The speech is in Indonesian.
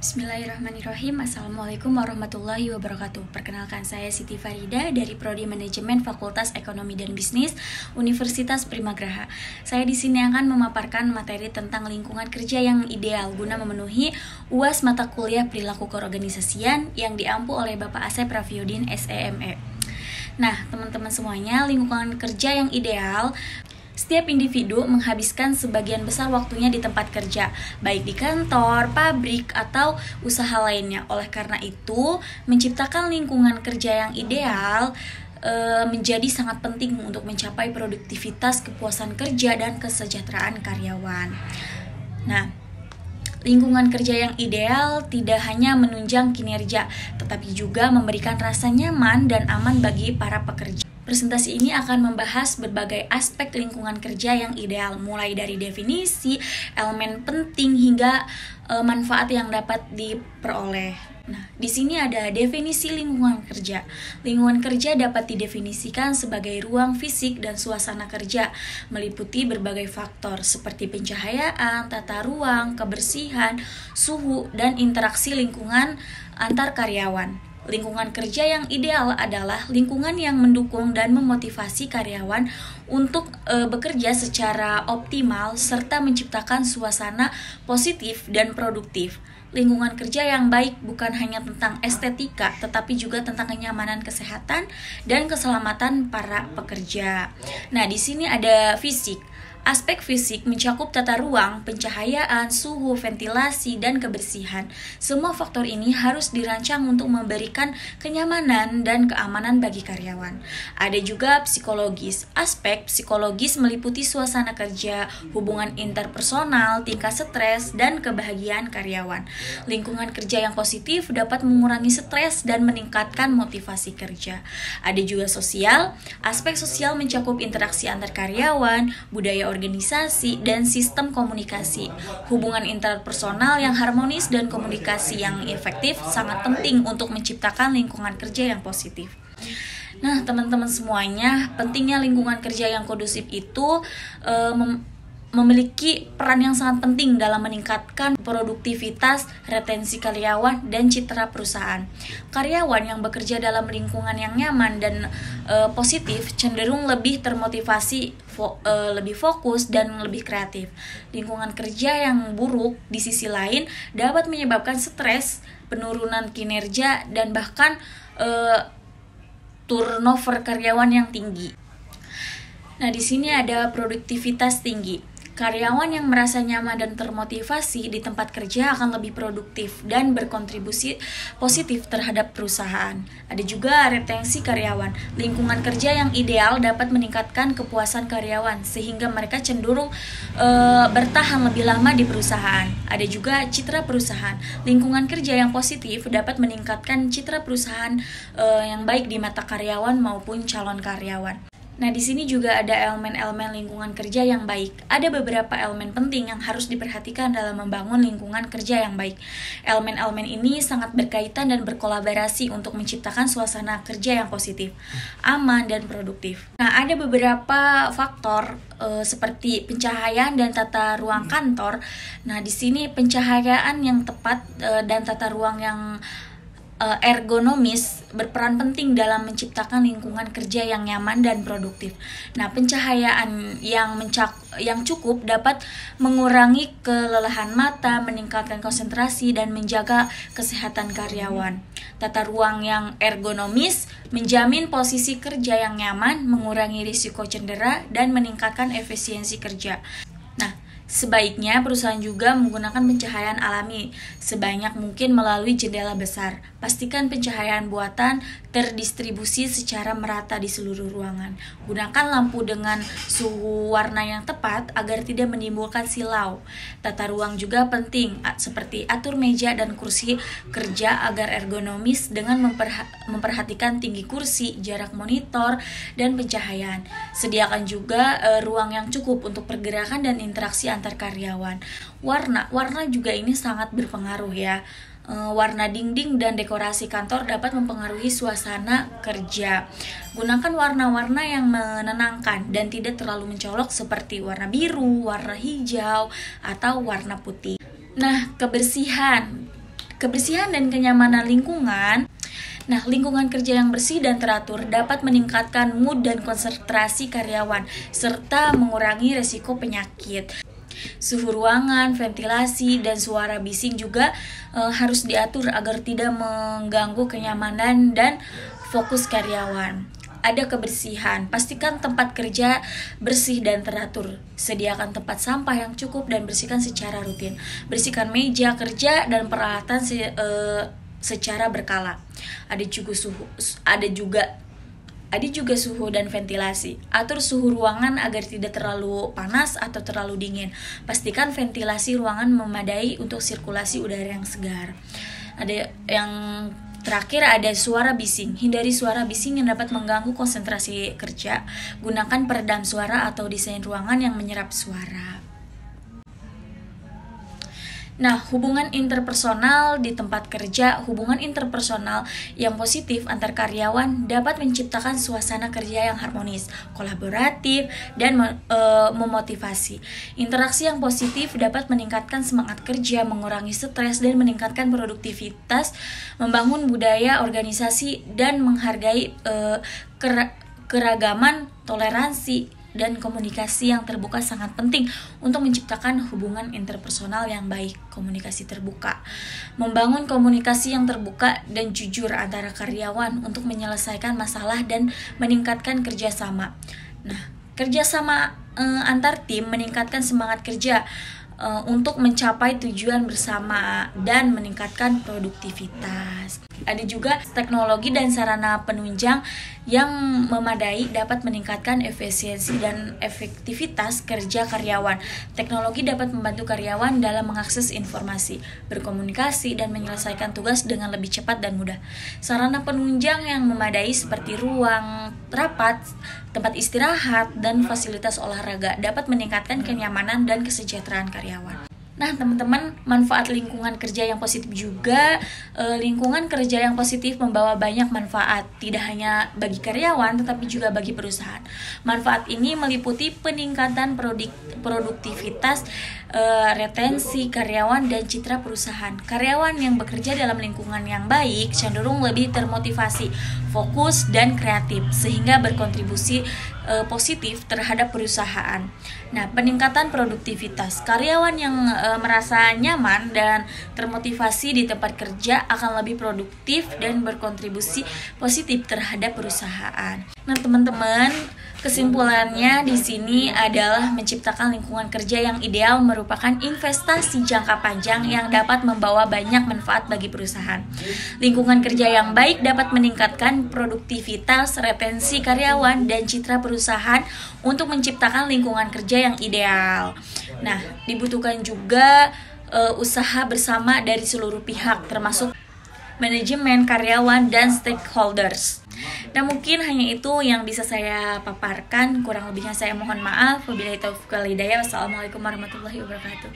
Bismillahirrahmanirrahim. Assalamualaikum warahmatullahi wabarakatuh. Perkenalkan, saya Siti Farida dari Prodi Manajemen Fakultas Ekonomi dan Bisnis Universitas Primagraha. Saya di sini akan memaparkan materi tentang lingkungan kerja yang ideal guna memenuhi UAS mata kuliah perilaku keorganisasian yang diampu oleh Bapak Asep Raffiuddin SEME. Nah, teman-teman semuanya, lingkungan kerja yang ideal, setiap individu menghabiskan sebagian besar waktunya di tempat kerja, baik di kantor, pabrik, atau usaha lainnya. Oleh karena itu, menciptakan lingkungan kerja yang ideal menjadi sangat penting untuk mencapai produktivitas, kepuasan kerja, dan kesejahteraan karyawan. Nah, lingkungan kerja yang ideal tidak hanya menunjang kinerja, tetapi juga memberikan rasa nyaman dan aman bagi para pekerja. Presentasi ini akan membahas berbagai aspek lingkungan kerja yang ideal, mulai dari definisi, elemen penting, hingga manfaat yang dapat diperoleh. Nah, di sini ada definisi lingkungan kerja. Lingkungan kerja dapat didefinisikan sebagai ruang fisik dan suasana kerja, meliputi berbagai faktor seperti pencahayaan, tata ruang, kebersihan, suhu, dan interaksi lingkungan antar karyawan. Lingkungan kerja yang ideal adalah lingkungan yang mendukung dan memotivasi karyawan untuk bekerja secara optimal serta menciptakan suasana positif dan produktif. Lingkungan kerja yang baik bukan hanya tentang estetika, tetapi juga tentang kenyamanan, kesehatan, dan keselamatan para pekerja. Nah, di sini ada fisik. Aspek fisik mencakup tata ruang, pencahayaan, suhu, ventilasi, dan kebersihan. Semua faktor ini harus dirancang untuk memberikan kenyamanan dan keamanan bagi karyawan. Ada juga psikologis. Aspek psikologis meliputi suasana kerja, hubungan interpersonal, tingkat stres, dan kebahagiaan karyawan. Lingkungan kerja yang positif dapat mengurangi stres dan meningkatkan motivasi kerja. Ada juga sosial. Aspek sosial mencakup interaksi antar karyawan, budaya organisasi, dan sistem komunikasi. Hubungan interpersonal yang harmonis dan komunikasi yang efektif sangat penting untuk menciptakan lingkungan kerja yang positif. Nah, teman-teman semuanya, pentingnya lingkungan kerja yang kondusif itu memiliki peran yang sangat penting dalam meningkatkan produktivitas, retensi karyawan, dan citra perusahaan. Karyawan yang bekerja dalam lingkungan yang nyaman dan positif cenderung lebih termotivasi, lebih fokus, dan lebih kreatif. Lingkungan kerja yang buruk di sisi lain dapat menyebabkan stres, penurunan kinerja, dan bahkan turnover karyawan yang tinggi. Nah, di sini ada produktivitas tinggi. Karyawan yang merasa nyaman dan termotivasi di tempat kerja akan lebih produktif dan berkontribusi positif terhadap perusahaan. Ada juga retensi karyawan. Lingkungan kerja yang ideal dapat meningkatkan kepuasan karyawan sehingga mereka cenderung bertahan lebih lama di perusahaan. Ada juga citra perusahaan. Lingkungan kerja yang positif dapat meningkatkan citra perusahaan yang baik di mata karyawan maupun calon karyawan. Nah, di sini juga ada elemen-elemen lingkungan kerja yang baik. Ada beberapa elemen penting yang harus diperhatikan dalam membangun lingkungan kerja yang baik. Elemen-elemen ini sangat berkaitan dan berkolaborasi untuk menciptakan suasana kerja yang positif, aman, dan produktif. Nah, ada beberapa faktor seperti pencahayaan dan tata ruang kantor. Nah, di sini pencahayaan yang tepat dan tata ruang yang ergonomis berperan penting dalam menciptakan lingkungan kerja yang nyaman dan produktif. Nah, pencahayaan yang cukup dapat mengurangi kelelahan mata, meningkatkan konsentrasi, dan menjaga kesehatan karyawan. Tata ruang yang ergonomis menjamin posisi kerja yang nyaman, mengurangi risiko cedera, dan meningkatkan efisiensi kerja. Sebaiknya perusahaan juga menggunakan pencahayaan alami sebanyak mungkin melalui jendela besar. Pastikan pencahayaan buatan terdistribusi secara merata di seluruh ruangan. Gunakan lampu dengan suhu warna yang tepat agar tidak menimbulkan silau. Tata ruang juga penting, seperti atur meja dan kursi kerja agar ergonomis dengan memperhatikan tinggi kursi, jarak monitor, dan pencahayaan. Sediakan juga ruang yang cukup untuk pergerakan dan interaksi antar karyawan. Warna juga ini sangat berpengaruh ya. Warna dinding dan dekorasi kantor dapat mempengaruhi suasana kerja. Gunakan warna-warna yang menenangkan dan tidak terlalu mencolok seperti warna biru, warna hijau, atau warna putih. Nah, kebersihan Kebersihan dan kenyamanan lingkungan. Nah, lingkungan kerja yang bersih dan teratur dapat meningkatkan mood dan konsentrasi karyawan, serta mengurangi resiko penyakit. Suhu ruangan, ventilasi, dan suara bising juga harus diatur agar tidak mengganggu kenyamanan dan fokus karyawan. Ada kebersihan, pastikan tempat kerja bersih dan teratur. Sediakan tempat sampah yang cukup dan bersihkan secara rutin. Bersihkan meja kerja dan peralatan secara berkala. Ada juga suhu dan ventilasi. Atur suhu ruangan agar tidak terlalu panas atau terlalu dingin. Pastikan ventilasi ruangan memadai untuk sirkulasi udara yang segar. Ada yang terakhir, ada suara bising. Hindari suara bising yang dapat mengganggu konsentrasi kerja. Gunakan peredam suara atau desain ruangan yang menyerap suara. Nah, hubungan interpersonal di tempat kerja. Hubungan interpersonal yang positif antar karyawan dapat menciptakan suasana kerja yang harmonis, kolaboratif, dan memotivasi. Interaksi yang positif dapat meningkatkan semangat kerja, mengurangi stres, dan meningkatkan produktivitas, membangun budaya organisasi, dan menghargai keragaman, toleransi, dan komunikasi yang terbuka sangat penting untuk menciptakan hubungan interpersonal yang baik. Komunikasi terbuka, membangun komunikasi yang terbuka dan jujur antara karyawan untuk menyelesaikan masalah dan meningkatkan kerjasama. Nah, kerjasama antar tim meningkatkan semangat kerja untuk mencapai tujuan bersama dan meningkatkan produktivitas. Ada juga teknologi dan sarana penunjang yang memadai dapat meningkatkan efisiensi dan efektivitas kerja karyawan. Teknologi dapat membantu karyawan dalam mengakses informasi, berkomunikasi, dan menyelesaikan tugas dengan lebih cepat dan mudah. Sarana penunjang yang memadai seperti ruang rapat, tempat istirahat, dan fasilitas olahraga dapat meningkatkan kenyamanan dan kesejahteraan karyawan. Nah, teman-teman, manfaat lingkungan kerja yang positif juga. Lingkungan kerja yang positif membawa banyak manfaat, tidak hanya bagi karyawan tetapi juga bagi perusahaan. Manfaat ini meliputi peningkatan produktivitas, retensi karyawan, dan citra perusahaan. Karyawan yang bekerja dalam lingkungan yang baik cenderung lebih termotivasi, fokus, dan kreatif, sehingga berkontribusi positif terhadap perusahaan. Nah, peningkatan produktivitas. Karyawan yang merasa nyaman dan termotivasi di tempat kerja akan lebih produktif dan berkontribusi positif terhadap perusahaan. Nah, teman-teman, kesimpulannya di sini adalah menciptakan lingkungan kerja yang ideal merupakan investasi jangka panjang yang dapat membawa banyak manfaat bagi perusahaan. Lingkungan kerja yang baik dapat meningkatkan produktivitas, retensi karyawan, dan citra perusahaan untuk menciptakan lingkungan kerja yang ideal. Nah, dibutuhkan juga usaha bersama dari seluruh pihak, termasuk manajemen, karyawan, dan stakeholders. Nah, mungkin hanya itu yang bisa saya paparkan. Kurang lebihnya saya mohon maaf. Wabillahi taufiq wal hidayah. Wassalamualaikum warahmatullahi wabarakatuh.